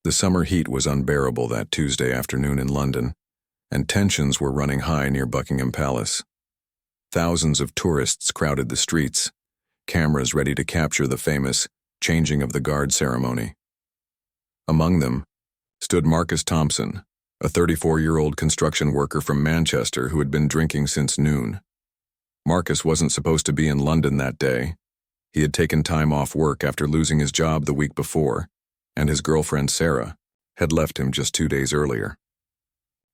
The summer heat was unbearable that Tuesday afternoon in London, and tensions were running high near Buckingham Palace. Thousands of tourists crowded the streets, cameras ready to capture the famous changing of the guard ceremony. Among them stood Marcus Thompson, a 34-year-old construction worker from Manchester who had been drinking since noon. Marcus wasn't supposed to be in London that day. He had taken time off work after losing his job the week before, and his girlfriend Sarah had left him just 2 days earlier.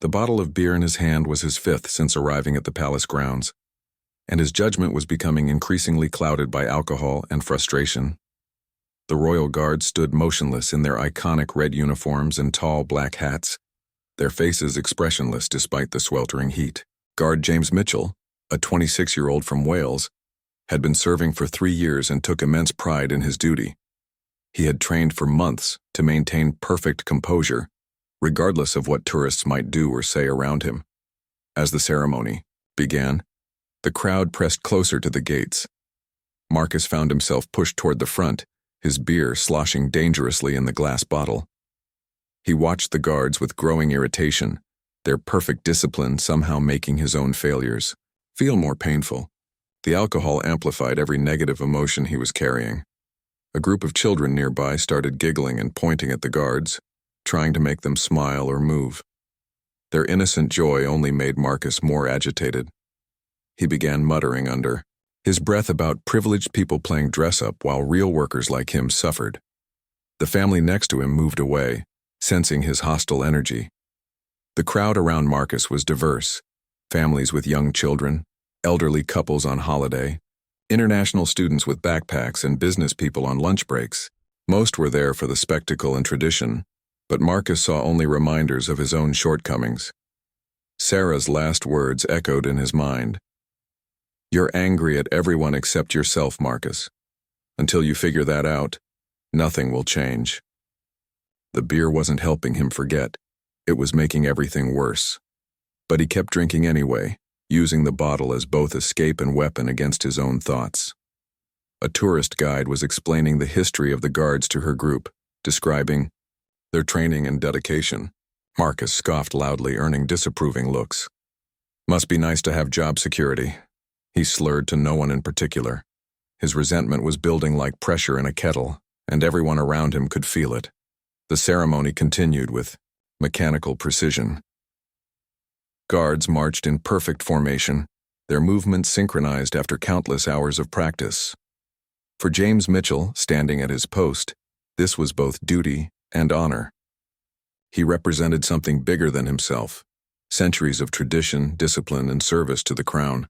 The bottle of beer in his hand was his fifth since arriving at the palace grounds, and his judgment was becoming increasingly clouded by alcohol and frustration. The royal guard stood motionless in their iconic red uniforms and tall black hats, their faces expressionless despite the sweltering heat. Guard James Mitchell, a 26-year-old from Wales, had been serving for 3 years and took immense pride in his duty. He had trained for months to maintain perfect composure, regardless of what tourists might do or say around him. As the ceremony began, the crowd pressed closer to the gates. Marcus found himself pushed toward the front, his beer sloshing dangerously in the glass bottle. He watched the guards with growing irritation, their perfect discipline somehow making his own failures feel more painful. The alcohol amplified every negative emotion he was carrying. A group of children nearby started giggling and pointing at the guards, trying to make them smile or move. Their innocent joy only made Marcus more agitated. He began muttering under his breath about privileged people playing dress-up while real workers like him suffered. The family next to him moved away, sensing his hostile energy. The crowd around Marcus was diverse: families with young children, elderly couples on holiday, international students with backpacks, and business people on lunch breaks. Most were there for the spectacle and tradition, but Marcus saw only reminders of his own shortcomings. Sarah's last words echoed in his mind. "You're angry at everyone except yourself, Marcus. Until you figure that out, nothing will change." The beer wasn't helping him forget. It was making everything worse. But he kept drinking anyway, using the bottle as both escape and weapon against his own thoughts. A tourist guide was explaining the history of the guards to her group, describing their training and dedication. Marcus scoffed loudly, earning disapproving looks. "Must be nice to have job security." He slurred to no one in particular. His resentment was building like pressure in a kettle, and everyone around him could feel it. The ceremony continued with mechanical precision. Guards marched in perfect formation, their movements synchronized after countless hours of practice. For James Mitchell, standing at his post, this was both duty and honor. He represented something bigger than himself: centuries of tradition, discipline, and service to the crown.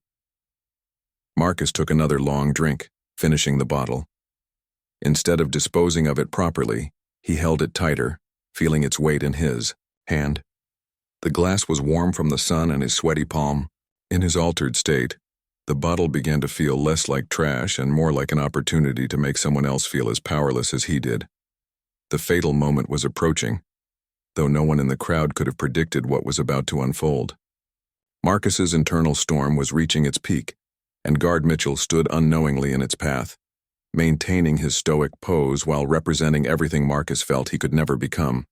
Marcus took another long drink, finishing the bottle. Instead of disposing of it properly, he held it tighter, feeling its weight in his hand. The glass was warm from the sun and his sweaty palm. In his altered state, the bottle began to feel less like trash and more like an opportunity to make someone else feel as powerless as he did. The fatal moment was approaching, though no one in the crowd could have predicted what was about to unfold. Marcus's internal storm was reaching its peak, and Guard Mitchell stood unknowingly in its path, maintaining his stoic pose while representing everything Marcus felt he could never become: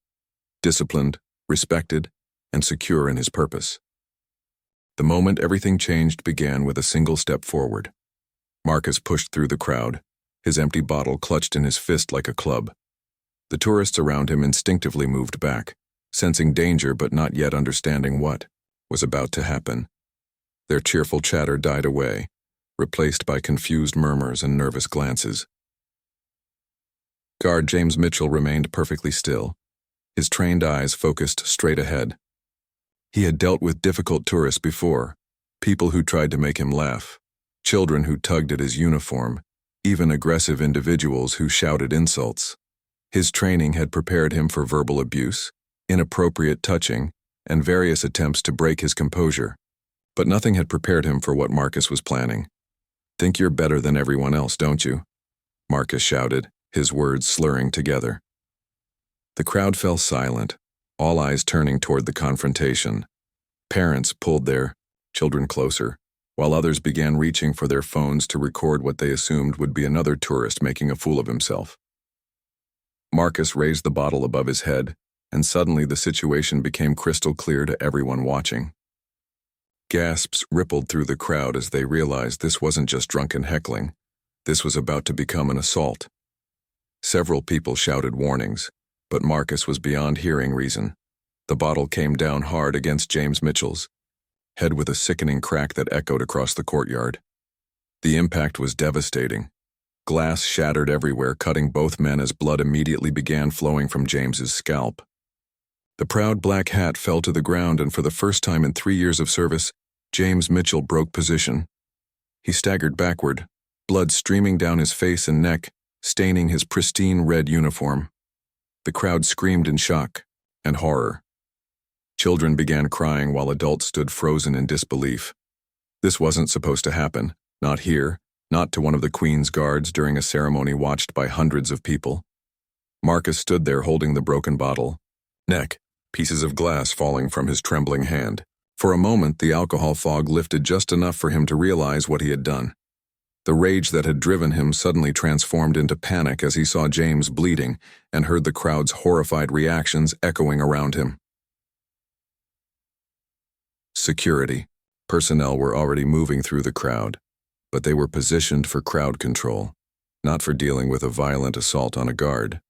disciplined, respected, and secure in his purpose. The moment everything changed began with a single step forward. Marcus pushed through the crowd, his empty bottle clutched in his fist like a club. The tourists around him instinctively moved back, sensing danger but not yet understanding what was about to happen. Their cheerful chatter died away, replaced by confused murmurs and nervous glances. Guard James Mitchell remained perfectly still, his trained eyes focused straight ahead. He had dealt with difficult tourists before, people who tried to make him laugh, children who tugged at his uniform, even aggressive individuals who shouted insults. His training had prepared him for verbal abuse, inappropriate touching, and various attempts to break his composure. But nothing had prepared him for what Marcus was planning. "Think you're better than everyone else, don't you?" Marcus shouted, his words slurring together. The crowd fell silent, all eyes turning toward the confrontation. Parents pulled their children closer, while others began reaching for their phones to record what they assumed would be another tourist making a fool of himself. Marcus raised the bottle above his head, and suddenly the situation became crystal clear to everyone watching. Gasps rippled through the crowd as they realized this wasn't just drunken heckling. This was about to become an assault. Several people shouted warnings, but Marcus was beyond hearing reason. The bottle came down hard against James Mitchell's head with a sickening crack that echoed across the courtyard. The impact was devastating. Glass shattered everywhere, cutting both men as blood immediately began flowing from James's scalp. The proud black hat fell to the ground, and for the first time in 3 years of service, James Mitchell broke position. He staggered backward, blood streaming down his face and neck, staining his pristine red uniform. The crowd screamed in shock and horror. Children began crying while adults stood frozen in disbelief. This wasn't supposed to happen, not here, not to one of the Queen's guards during a ceremony watched by hundreds of people. Marcus stood there holding the broken bottle, pieces of glass falling from his trembling hand. For a moment, the alcohol fog lifted just enough for him to realize what he had done. The rage that had driven him suddenly transformed into panic as he saw James bleeding and heard the crowd's horrified reactions echoing around him. Security. Personnel were already moving through the crowd, but they were positioned for crowd control, not for dealing with a violent assault on a guard.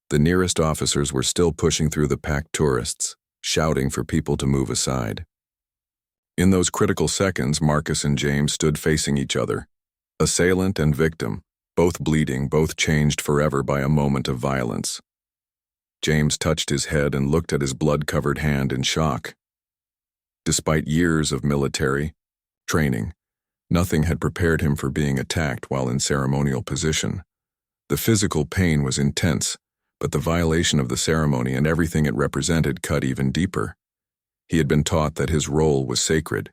The nearest officers were still pushing through the packed tourists, shouting for people to move aside. In those critical seconds, Marcus and James stood facing each other, assailant and victim, both bleeding, both changed forever by a moment of violence. James touched his head and looked at his blood-covered hand in shock. Despite years of military training, nothing had prepared him for being attacked while in ceremonial position. The physical pain was intense, but the violation of the ceremony and everything it represented cut even deeper. He had been taught that his role was sacred,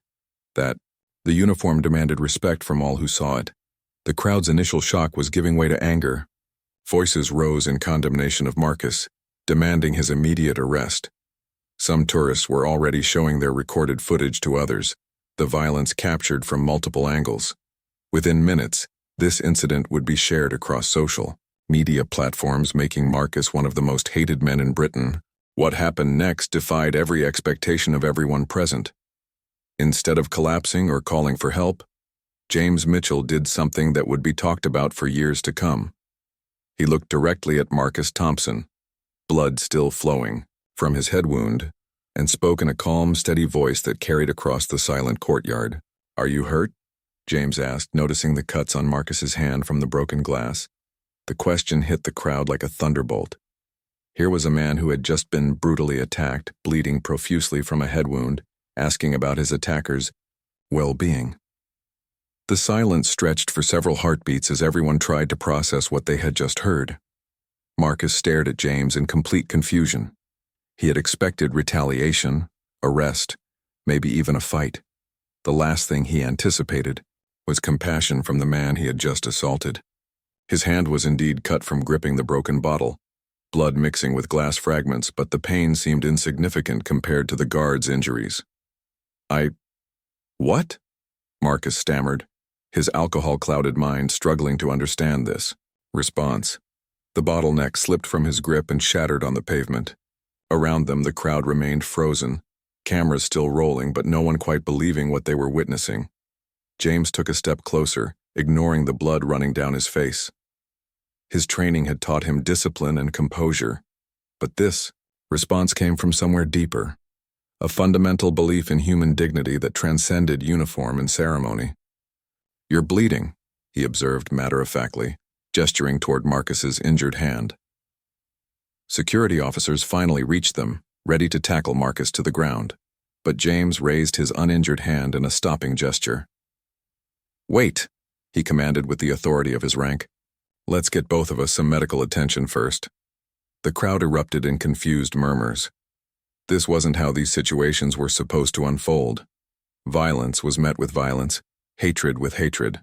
that the uniform demanded respect from all who saw it. The crowd's initial shock was giving way to anger. Voices rose in condemnation of Marcus, demanding his immediate arrest. Some tourists were already showing their recorded footage to others, the violence captured from multiple angles. Within minutes, this incident would be shared across social media platforms, making Marcus one of the most hated men in Britain. What happened next defied every expectation of everyone present. Instead of collapsing or calling for help, James Mitchell did something that would be talked about for years to come. He looked directly at Marcus Thompson, blood still flowing from his head wound, and spoke in a calm, steady voice that carried across the silent courtyard. "Are you hurt?" James asked, noticing the cuts on Marcus's hand from the broken glass. The question hit the crowd like a thunderbolt. Here was a man who had just been brutally attacked, bleeding profusely from a head wound, asking about his attacker's well-being. The silence stretched for several heartbeats as everyone tried to process what they had just heard. Marcus stared at James in complete confusion. He had expected retaliation, arrest, maybe even a fight. The last thing he anticipated was compassion from the man he had just assaulted. His hand was indeed cut from gripping the broken bottle, blood mixing with glass fragments, but the pain seemed insignificant compared to the guard's injuries. What? Marcus stammered, his alcohol-clouded mind struggling to understand this. Response. The bottleneck slipped from his grip and shattered on the pavement. Around them, the crowd remained frozen, cameras still rolling, but no one quite believing what they were witnessing. James took a step closer, ignoring the blood running down his face. His training had taught him discipline and composure, but this response came from somewhere deeper, a fundamental belief in human dignity that transcended uniform and ceremony. "You're bleeding," he observed matter-of-factly, gesturing toward Marcus's injured hand. Security officers finally reached them, ready to tackle Marcus to the ground, but James raised his uninjured hand in a stopping gesture. "Wait," he commanded with the authority of his rank. "Let's get both of us some medical attention first." The crowd erupted in confused murmurs. This wasn't how these situations were supposed to unfold. Violence was met with violence, hatred with hatred.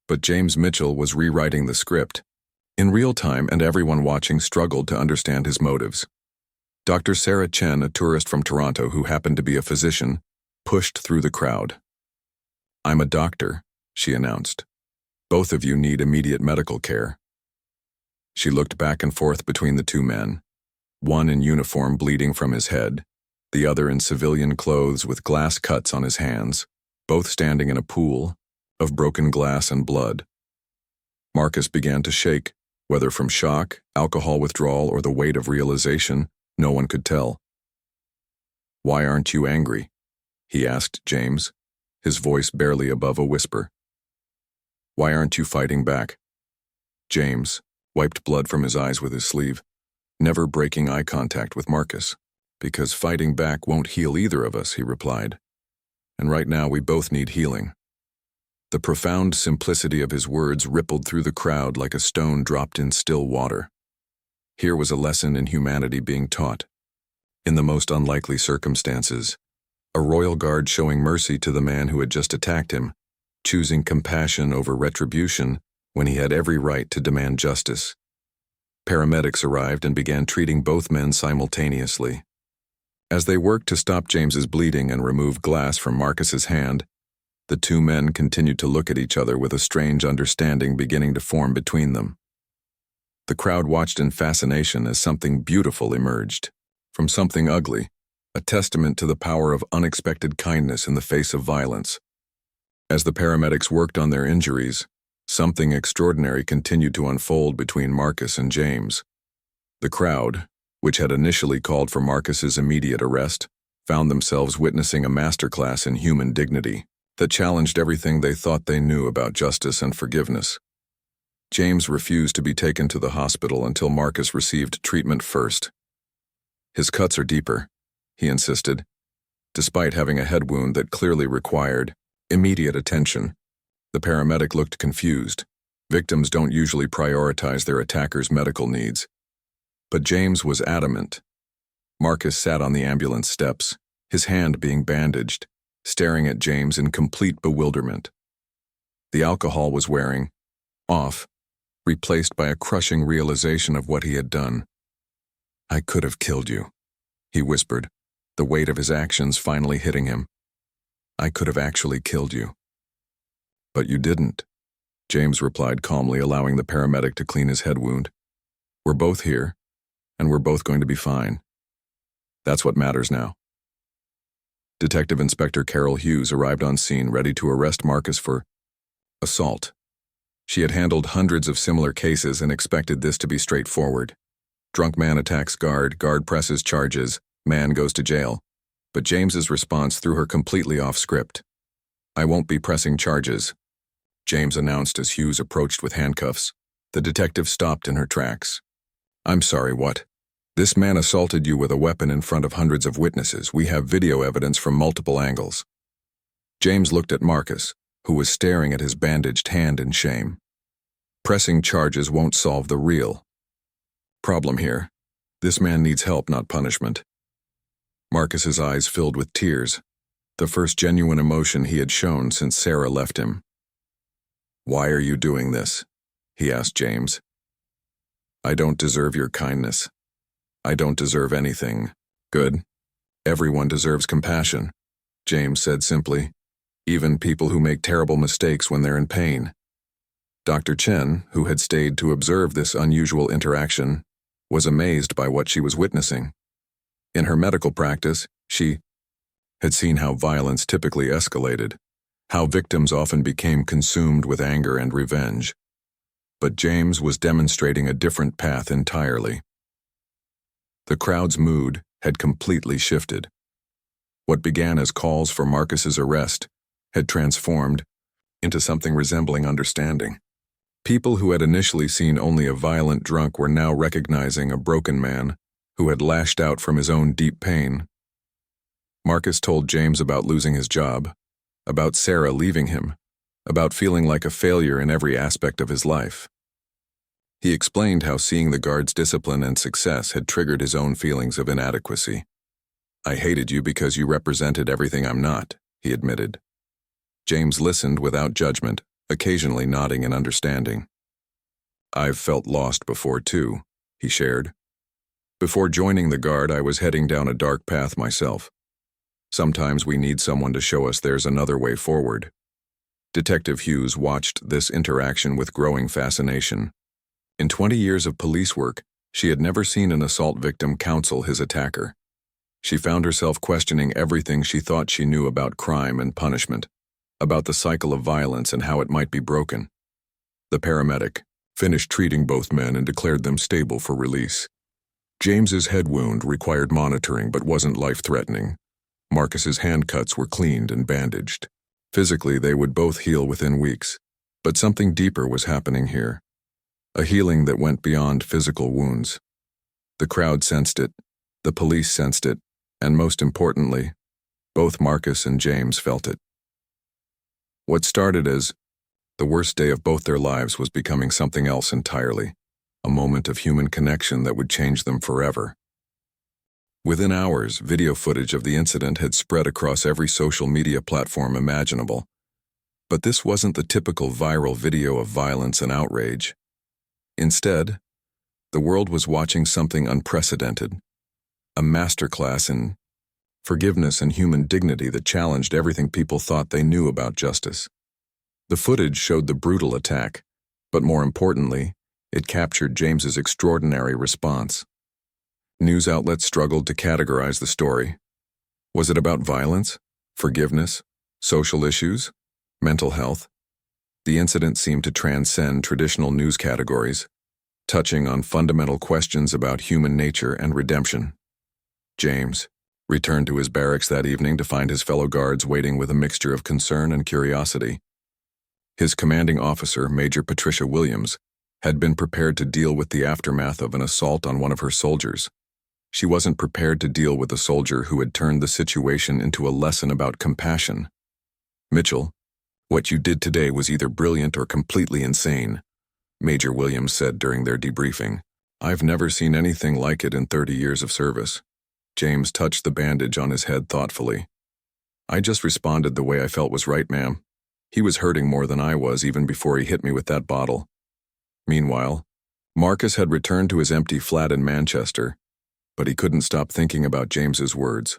But James Mitchell was rewriting the script in real time, and everyone watching struggled to understand his motives. Dr. Sarah Chen, a tourist from Toronto who happened to be a physician, pushed through the crowd. "I'm a doctor," she announced. "Both of you need immediate medical care." She looked back and forth between the two men, one in uniform bleeding from his head, the other in civilian clothes with glass cuts on his hands, both standing in a pool of broken glass and blood. Marcus began to shake, whether from shock, alcohol withdrawal, or the weight of realization, no one could tell. "Why aren't you angry?" he asked James, his voice barely above a whisper. "Why aren't you fighting back?" James wiped blood from his eyes with his sleeve, never breaking eye contact with Marcus. "Because fighting back won't heal either of us," he replied. "And right now we both need healing." The profound simplicity of his words rippled through the crowd like a stone dropped in still water. Here was a lesson in humanity being taught. In the most unlikely circumstances, a royal guard showing mercy to the man who had just attacked him, choosing compassion over retribution when he had every right to demand justice. Paramedics arrived and began treating both men simultaneously. As they worked to stop James's bleeding and remove glass from Marcus's hand, the two men continued to look at each other with a strange understanding beginning to form between them. The crowd watched in fascination as something beautiful emerged from something ugly, a testament to the power of unexpected kindness in the face of violence. As the paramedics worked on their injuries, something extraordinary continued to unfold between Marcus and James. The crowd, which had initially called for Marcus's immediate arrest, found themselves witnessing a masterclass in human dignity that challenged everything they thought they knew about justice and forgiveness. James refused to be taken to the hospital until Marcus received treatment first. "His cuts are deeper," he insisted, despite having a head wound that clearly required immediate attention. The paramedic looked confused. Victims don't usually prioritize their attacker's medical needs. But James was adamant. Marcus sat on the ambulance steps, his hand being bandaged, staring at James in complete bewilderment. The alcohol was wearing off, replaced by a crushing realization of what he had done. "I could have killed you," he whispered, the weight of his actions finally hitting him. "I could have actually killed you." "But you didn't," James replied calmly, allowing the paramedic to clean his head wound. "We're both here, and we're both going to be fine. That's what matters now." Detective Inspector Carol Hughes arrived on scene ready to arrest Marcus for assault. She had handled hundreds of similar cases and expected this to be straightforward. Drunk man attacks guard presses charges, man goes to jail. But James's response threw her completely off script. "I won't be pressing charges," James announced as Hughes approached with handcuffs. The detective stopped in her tracks. "I'm sorry, what? This man assaulted you with a weapon in front of hundreds of witnesses. We have video evidence from multiple angles." James looked at Marcus, who was staring at his bandaged hand in shame. "Pressing charges won't solve the real problem here. This man needs help, not punishment." Marcus's eyes filled with tears, the first genuine emotion he had shown since Sarah left him. "Why are you doing this?" he asked James. "I don't deserve your kindness. I don't deserve anything. Good. Everyone deserves compassion," James said simply. "Even people who make terrible mistakes when they're in pain." Dr. Chen, who had stayed to observe this unusual interaction, was amazed by what she was witnessing. In her medical practice, she had seen how violence typically escalated, how victims often became consumed with anger and revenge. But James was demonstrating a different path entirely. The crowd's mood had completely shifted. What began as calls for Marcus's arrest had transformed into something resembling understanding. People who had initially seen only a violent drunk were now recognizing a broken man who had lashed out from his own deep pain. Marcus told James about losing his job, about Sarah leaving him, about feeling like a failure in every aspect of his life. He explained how seeing the guard's discipline and success had triggered his own feelings of inadequacy. "I hated you because you represented everything I'm not," he admitted. James listened without judgment, occasionally nodding in understanding. "I've felt lost before too," he shared. "Before joining the guard, I was heading down a dark path myself. Sometimes we need someone to show us there's another way forward." Detective Hughes watched this interaction with growing fascination. In 20 years of police work, she had never seen an assault victim counsel his attacker. She found herself questioning everything she thought she knew about crime and punishment, about the cycle of violence and how it might be broken. The paramedic finished treating both men and declared them stable for release. James's head wound required monitoring but wasn't life-threatening. Marcus's hand cuts were cleaned and bandaged. Physically, they would both heal within weeks, but something deeper was happening here. A healing that went beyond physical wounds. The crowd sensed it, the police sensed it, and most importantly, both Marcus and James felt it. What started as the worst day of both their lives was becoming something else entirely, a moment of human connection that would change them forever. Within hours, video footage of the incident had spread across every social media platform imaginable. But this wasn't the typical viral video of violence and outrage. Instead, the world was watching something unprecedented, a masterclass in forgiveness and human dignity that challenged everything people thought they knew about justice. The footage showed the brutal attack, but more importantly, it captured James's extraordinary response. News outlets struggled to categorize the story. Was it about violence, forgiveness, social issues, mental health? The incident seemed to transcend traditional news categories, touching on fundamental questions about human nature and redemption. James returned to his barracks that evening to find his fellow guards waiting with a mixture of concern and curiosity. His commanding officer, Major Patricia Williams, had been prepared to deal with the aftermath of an assault on one of her soldiers. She wasn't prepared to deal with a soldier who had turned the situation into a lesson about compassion. "Mitchell, what you did today was either brilliant or completely insane," Major Williams said during their debriefing. "I've never seen anything like it in 30 years of service." James touched the bandage on his head thoughtfully. "I just responded the way I felt was right, ma'am. He was hurting more than I was even before he hit me with that bottle." Meanwhile, Marcus had returned to his empty flat in Manchester, but he couldn't stop thinking about James's words.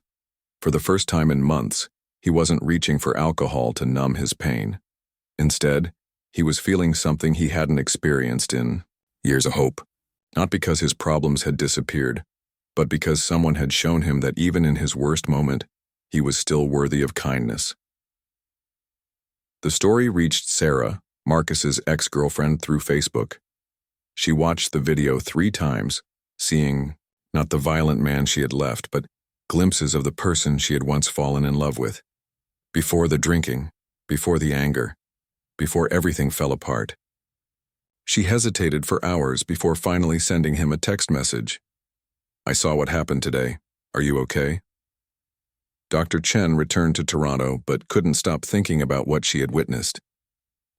For the first time in months, he wasn't reaching for alcohol to numb his pain. Instead, he was feeling something he hadn't experienced in years of hope. Not because his problems had disappeared, but because someone had shown him that even in his worst moment, he was still worthy of kindness. The story reached Sarah, Marcus's ex-girlfriend, through Facebook. She watched the video 3 times, seeing not the violent man she had left, but glimpses of the person she had once fallen in love with. Before the drinking, before the anger, before everything fell apart. She hesitated for hours before finally sending him a text message. "I saw what happened today. Are you okay?" Dr. Chen returned to Toronto but couldn't stop thinking about what she had witnessed.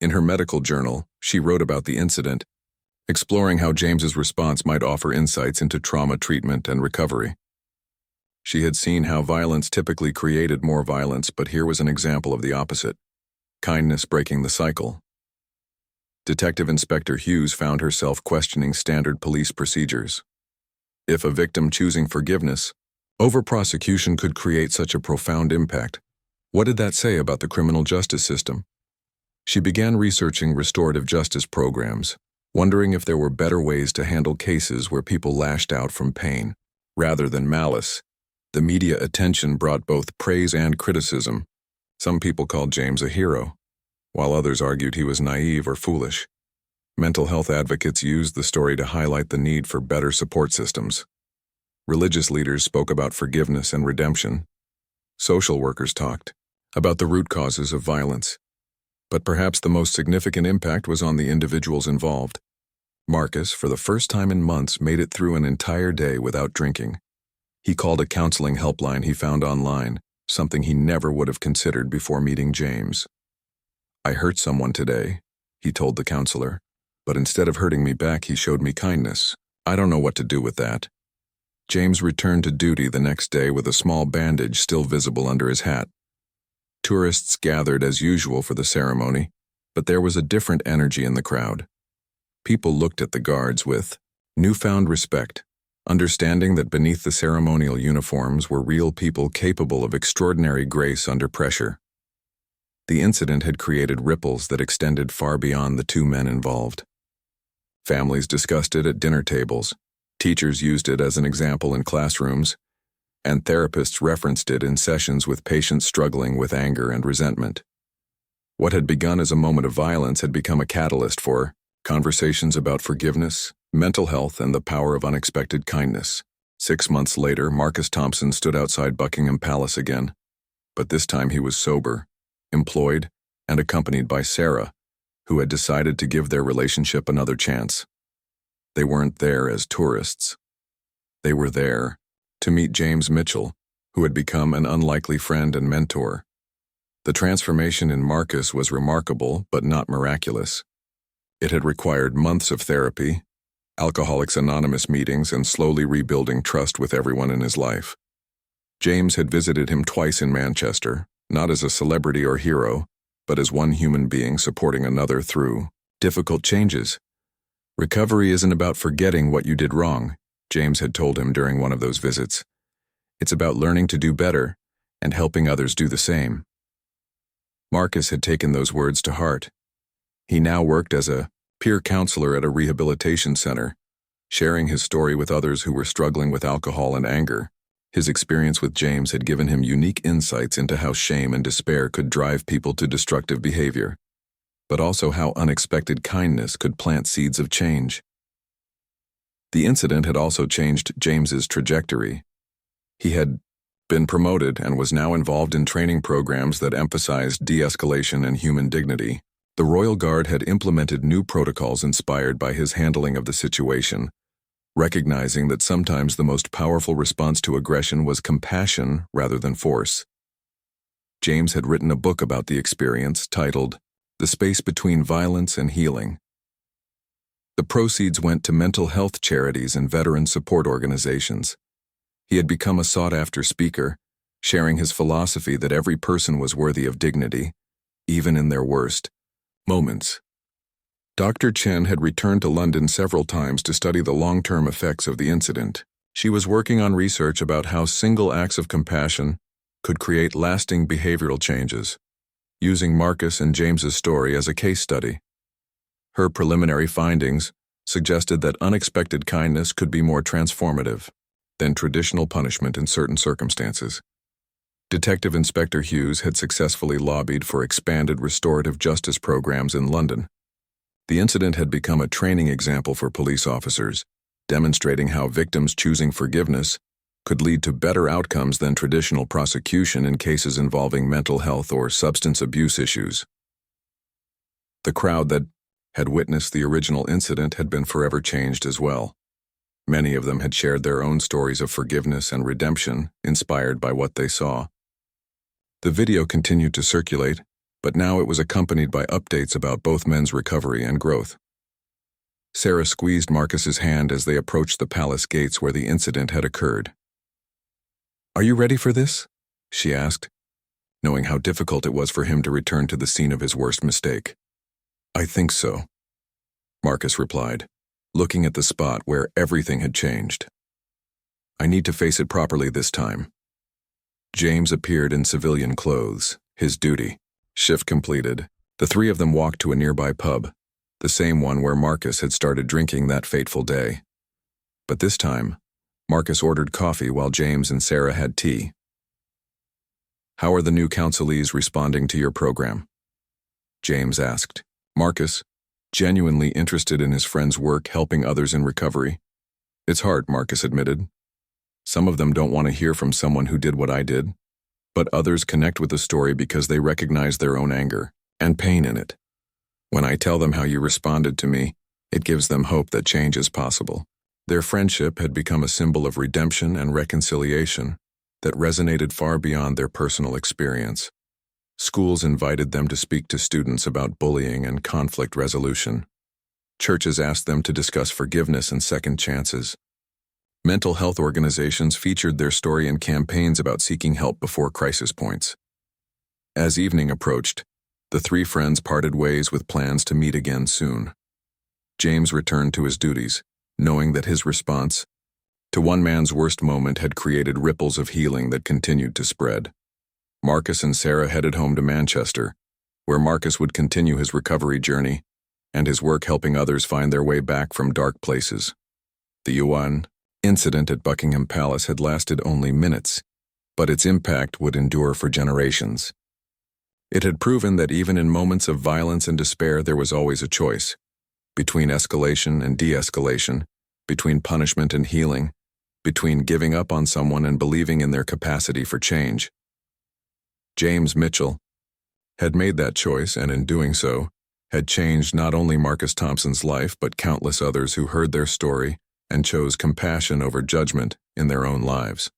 In her medical journal, she wrote about the incident, exploring how James's response might offer insights into trauma treatment and recovery. She had seen how violence typically created more violence, but here was an example of the opposite. Kindness breaking the cycle. Detective Inspector Hughes found herself questioning standard police procedures. If a victim choosing forgiveness over prosecution could create such a profound impact, what did that say about the criminal justice system? She began researching restorative justice programs, wondering if there were better ways to handle cases where people lashed out from pain, rather than malice. The media attention brought both praise and criticism. Some people called James a hero, while others argued he was naive or foolish. Mental health advocates used the story to highlight the need for better support systems. Religious leaders spoke about forgiveness and redemption. Social workers talked about the root causes of violence. But perhaps the most significant impact was on the individuals involved. Marcus, for the first time in months, made it through an entire day without drinking. He called a counseling helpline he found online, something he never would have considered before meeting James. "I hurt someone today," he told the counselor, "but instead of hurting me back, he showed me kindness. I don't know what to do with that." James returned to duty the next day with a small bandage still visible under his hat. Tourists gathered as usual for the ceremony, but there was a different energy in the crowd. People looked at the guards with newfound respect, understanding that beneath the ceremonial uniforms were real people capable of extraordinary grace under pressure. The incident had created ripples that extended far beyond the 2 men involved. Families discussed it at dinner tables, teachers used it as an example in classrooms, and therapists referenced it in sessions with patients struggling with anger and resentment. What had begun as a moment of violence had become a catalyst for conversations about forgiveness, mental health, and the power of unexpected kindness. 6 months later, Marcus Thompson stood outside Buckingham Palace again, but this time he was sober, employed, and accompanied by Sarah, who had decided to give their relationship another chance. They weren't there as tourists. They were there to meet James Mitchell, who had become an unlikely friend and mentor. The transformation in Marcus was remarkable but not miraculous. It had required months of therapy, Alcoholics Anonymous meetings, and slowly rebuilding trust with everyone in his life. James had visited him twice in Manchester, not as a celebrity or hero, but as one human being supporting another through difficult changes. Recovery isn't about forgetting what you did wrong, James had told him during one of those visits. It's about learning to do better and helping others do the same. Marcus had taken those words to heart. He now worked as a peer counselor at a rehabilitation center, sharing his story with others who were struggling with alcohol and anger. His experience with James had given him unique insights into how shame and despair could drive people to destructive behavior, but also how unexpected kindness could plant seeds of change. The incident had also changed James's trajectory. He had been promoted and was now involved in training programs that emphasized de-escalation and human dignity. The Royal Guard had implemented new protocols inspired by his handling of the situation, recognizing that sometimes the most powerful response to aggression was compassion rather than force. James had written a book about the experience titled The Space Between Violence and Healing. The proceeds went to mental health charities and veteran support organizations. He had become a sought-after speaker, sharing his philosophy that every person was worthy of dignity, even in their worst moments. Dr. Chen had returned to London several times to study the long-term effects of the incident. She was working on research about how single acts of compassion could create lasting behavioral changes, using Marcus and James's story as a case study. Her preliminary findings suggested that unexpected kindness could be more transformative than traditional punishment in certain circumstances. Detective Inspector Hughes had successfully lobbied for expanded restorative justice programs in London. The incident had become a training example for police officers, demonstrating how victims choosing forgiveness could lead to better outcomes than traditional prosecution in cases involving mental health or substance abuse issues. The crowd that had witnessed the original incident had been forever changed as well. Many of them had shared their own stories of forgiveness and redemption, inspired by what they saw. The video continued to circulate, but now it was accompanied by updates about both men's recovery and growth. Sarah squeezed Marcus's hand as they approached the palace gates where the incident had occurred. "Are you ready for this?" she asked, knowing how difficult it was for him to return to the scene of his worst mistake. "I think so," Marcus replied, looking at the spot where everything had changed. "I need to face it properly this time." James appeared in civilian clothes, his duty. Shift completed, the three of them walked to a nearby pub, the same one where Marcus had started drinking that fateful day. But this time, Marcus ordered coffee while James and Sarah had tea. "How are the new counselees responding to your program?" James asked. Marcus, genuinely interested in his friend's work helping others in recovery. "It's hard," Marcus admitted. "Some of them don't want to hear from someone who did what I did, but others connect with the story because they recognize their own anger and pain in it. When I tell them how you responded to me, it gives them hope that change is possible." Their friendship had become a symbol of redemption and reconciliation that resonated far beyond their personal experience. Schools invited them to speak to students about bullying and conflict resolution. Churches asked them to discuss forgiveness and second chances. Mental health organizations featured their story in campaigns about seeking help before crisis points. As evening approached, the three friends parted ways with plans to meet again soon. James returned to his duties, knowing that his response to one man's worst moment had created ripples of healing that continued to spread. Marcus and Sarah headed home to Manchester, where Marcus would continue his recovery journey, and his work helping others find their way back from dark places. The Yuan incident at Buckingham Palace had lasted only minutes, but its impact would endure for generations. It had proven that even in moments of violence and despair, there was always a choice between escalation and de-escalation, between punishment and healing, between giving up on someone and believing in their capacity for change. James Mitchell had made that choice, and in doing so, had changed not only Marcus Thompson's life but countless others who heard their story and chose compassion over judgment in their own lives.